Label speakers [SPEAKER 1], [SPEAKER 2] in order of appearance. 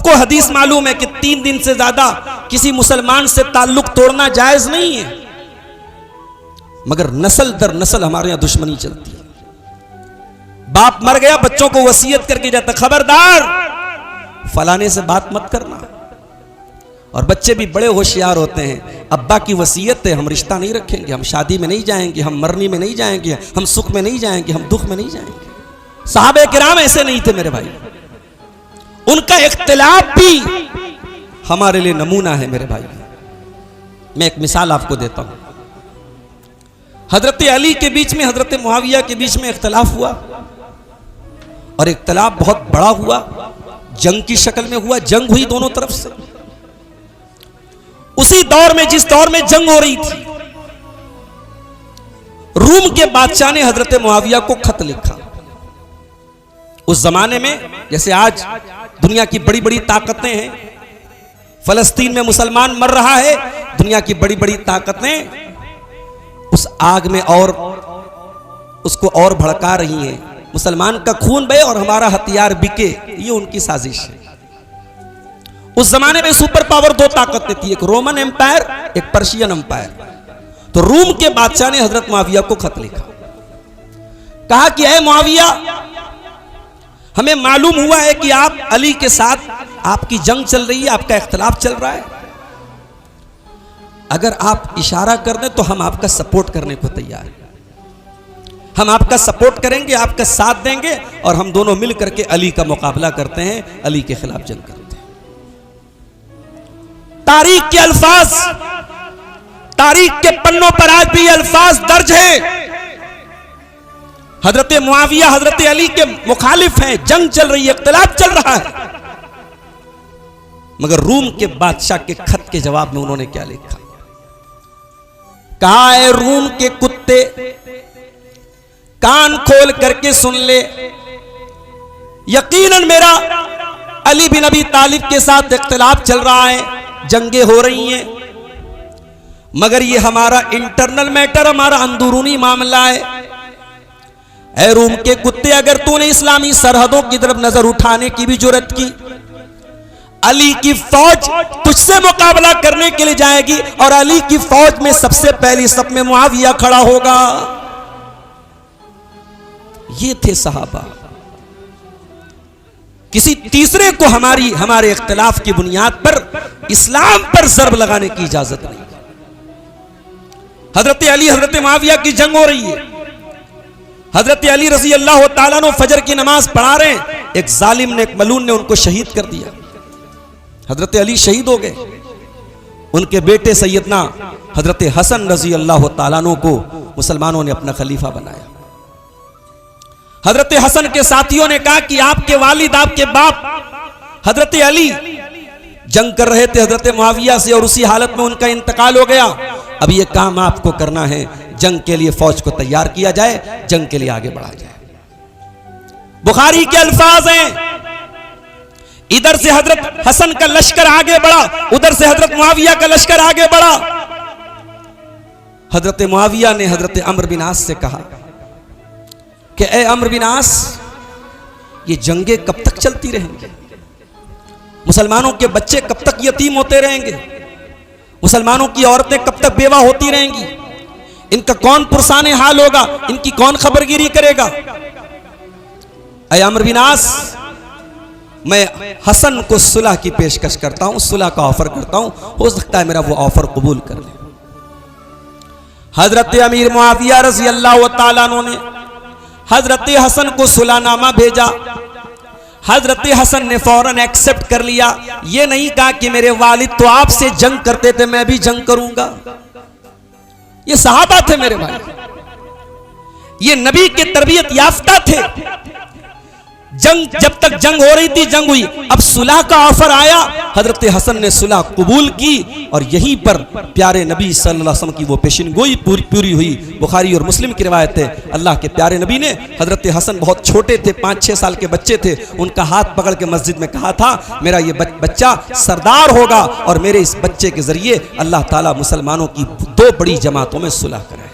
[SPEAKER 1] सबको हदीस मालूम है कि 3 दिन से ज्यादा किसी मुसलमान से ताल्लुक तोड़ना जायज नहीं है, मगर नस्ल दर नस्ल हमारे यहां दुश्मनी चलती है। बाप मर गया, बच्चों को वसीयत करके जाता, खबरदार फलाने से बात मत करना। और बच्चे भी बड़े होशियार होते हैं, अब्बा की वसीयत है, हम रिश्ता नहीं रखेंगे, हम शादी में नहीं जाएंगे, हम मरनी में नहीं जाएंगे, हम सुख में नहीं जाएंगे, हम दुख में नहीं जाएंगे। सहाबे किराम ऐसे नहीं थे मेरे भाई, उनका इख्तिलाफ भी हमारे लिए नमूना है मेरे भाई। मैं एक मिसाल आपको देता हूं। हजरत अली के बीच में हजरत मुआविया के बीच में इख्तिलाफ हुआ, और इख्तिलाफ बहुत बड़ा हुआ, जंग की शक्ल में हुआ, जंग हुई दोनों तरफ से। उसी दौर में, जिस दौर में जंग हो रही थी, रूम के बादशाह ने हजरत मुआविया को खत लिखा। उस जमाने में जैसे आज दुनिया की बड़ी बड़ी ताकतें हैं, फलस्तीन में मुसलमान मर रहा है, दुनिया की बड़ी बड़ी ताकतें उस आग में और उसको और भड़का रही हैं। मुसलमान का खून बहे और हमारा हथियार बिके, ये उनकी साजिश है। उस जमाने में सुपर पावर 2 ताकतें थी, एक रोमन एम्पायर, एक पर्शियन एम्पायर। तो रूम के बादशाह ने हजरत मुआविया को खत लिखा, कहा कि ऐ मुआविया, हमें मालूम हुआ है कि आप अली के साथ आपकी जंग चल रही है, आपका इख्तिलाफ चल रहा है। अगर आप इशारा कर दें तो हम आपका सपोर्ट करने को तैयार हैं, हम आपका सपोर्ट करेंगे, आपका साथ देंगे, और हम दोनों मिल करके अली का मुकाबला करते हैं, अली के खिलाफ जंग करते हैं। तारीख के अल्फाज, तारीख के पन्नों पर आज भी अल्फाज दर्ज हैं। हजरत मुआविया हजरत अली के मुखालिफ हैं, जंग चल रही है, इख्तिलाफ चल रहा है, मगर रूम के बादशाह के खत के जवाब में उन्होंने क्या लिखा? कहा है, रूम के कुत्ते कान खोल करके सुन ले, यकीनन मेरा अली बिन अबी तालिब के साथ इख्तिलाफ चल रहा है, जंगें हो रही हैं, मगर ये हमारा इंटरनल मैटर, हमारा अंदरूनी मामला है। ऐ रूम के कुत्ते, अगर तूने इस्लामी सरहदों की तरफ नजर उठाने की भी जुर्रत की, अली की फौज तुझसे मुकाबला करने के लिए जाएगी, और अली की फौज में सबसे पहली सफ में मुआविया खड़ा होगा। ये थे सहाबा। किसी तीसरे को हमारे इख्तिलाफ की बुनियाद पर, इस्लाम पर ज़र्ब लगाने की इजाजत नहीं। हजरत अली हजरत मुआविया की जंग हो रही है, हजरत अली रज़ी अल्लाह ताला अन्हु फजर की नमाज पढ़ा रहे हैं, एक जालिम ने, एक मलून ने उनको शहीद कर दिया। हजरत अली शहीद हो गए, उनके बेटे सैयदना हजरत हसन रज़ी अल्लाह ताला अन्हु को मुसलमानों ने अपना खलीफा बनाया। हजरत हसन के साथियों ने कहा कि आपके वालिद, आपके बाप हजरत अली जंग कर रहे थे हजरत मुआविया से, और उसी हालत में उनका इंतकाल हो गया। अब ये काम आपको करना है, जंग के लिए फौज को तैयार किया जाए, जंग के लिए आगे बढ़ा जाए। बुखारी के अल्फाज हैं, इधर से हजरत हसन का लश्कर आगे बढ़ा, उधर से हजरत मुआविया का लश्कर आगे बढ़ा। हजरत मुआविया ने हजरत अम्र बिन आस से कहा कि ए अम्र बिन आस, ये जंगें कब तक चलती रहेंगी? मुसलमानों के बच्चे कब तक यतीम होते रहेंगे? मुसलमानों की औरतें कब तक बेवा होती रहेंगी? इनका कौन पुरसाने हाल होगा? इनकी कौन खबरगिरी करेगा? ऐ अम्र बिन आस, मैं हसन को सुलह की पेशकश करता हूं, सुलह का ऑफर करता हूं, हो सकता है मेरा वो ऑफर कबूल कर ले। हजरत अमीर मुआविया रज़ी अल्लाह ताला अन्हु ने हजरत हसन को सुलहनामा भेजा। हजरत हसन ने फौरन एक्सेप्ट कर लिया। ये नहीं कहा कि मेरे वालिद तो आपसे जंग करते थे, मैं भी जंग करूंगा। ये सहाबा थे मेरे भाई, ये नबी के तरबियत याफ्ता थे। जंग, जब तक जंग हो रही थी, जंग हुई, अब सुलह का ऑफर आया, हजरत हसन ने सुलह कबूल की, और यहीं पर प्यारे नबी सल्लल्लाहु अलैहि वसल्लम की वो पेशिनगोई पूरी हुई। बुखारी और मुस्लिम की रिवायत है, अल्लाह के प्यारे नबी ने, हजरत हसन बहुत छोटे थे, 5-6 साल के बच्चे थे, उनका हाथ पकड़ के मस्जिद में कहा था, मेरा ये बच्चा सरदार होगा, और मेरे इस बच्चे के जरिए अल्लाह ताला मुसलमानों की 2 बड़ी जमातों में सुलह करें।